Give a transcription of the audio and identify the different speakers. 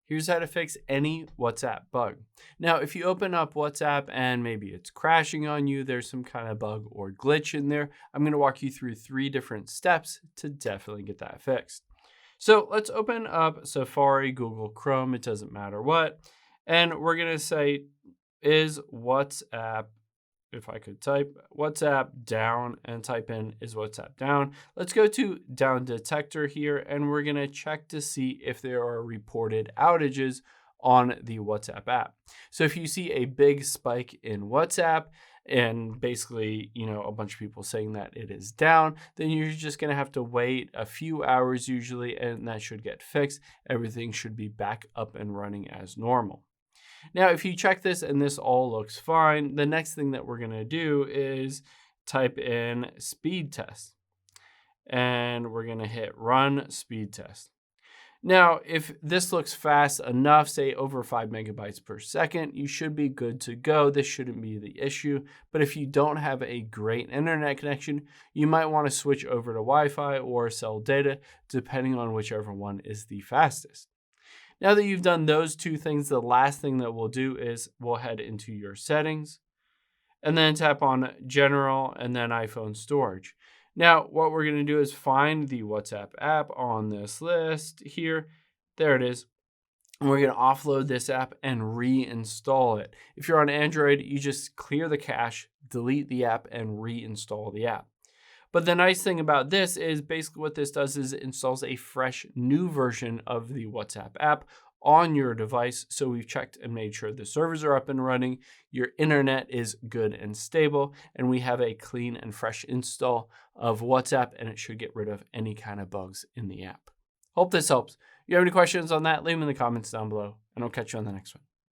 Speaker 1: Here's how to fix any WhatsApp bug. Now, if you open up WhatsApp and maybe it's crashing on you, there's some kind of bug or glitch in there, I'm going to walk you through 3 different steps to definitely get that fixed. So let's open up Safari, Google Chrome, it doesn't matter what. And we're going to say, is WhatsApp, if I could type WhatsApp down and type in is WhatsApp down. Let's go to down detector here and we're going to check to see if there are reported outages on the WhatsApp app. So if you see a big spike in WhatsApp and basically, a bunch of people saying that it is down, then you're just going to have to wait a few hours usually, and that should get fixed. Everything should be back up and running as normal. Now, if you check this and this all looks fine, the next thing that we're going to do is type in speed test. And we're going to hit run speed test. Now, if this looks fast enough, say over 5 megabytes per second, you should be good to go. This shouldn't be the issue. But if you don't have a great internet connection, you might want to switch over to Wi-Fi or cell data, depending on whichever one is the fastest. Now that you've done those 2 things, the last thing that we'll do is we'll head into your settings and then tap on general and then iPhone storage. Now, what we're going to do is find the WhatsApp app on this list here. There it is. And we're going to offload this app and reinstall it. If you're on Android, you just clear the cache, delete the app, and reinstall the app. But the nice thing about this is basically what this does is it installs a fresh new version of the WhatsApp app on your device. So we've checked and made sure the servers are up and running, your internet is good and stable, and we have a clean and fresh install of WhatsApp, and it should get rid of any kind of bugs in the app. Hope this helps. If you have any questions on that, leave them in the comments down below, and I'll catch you on the next one.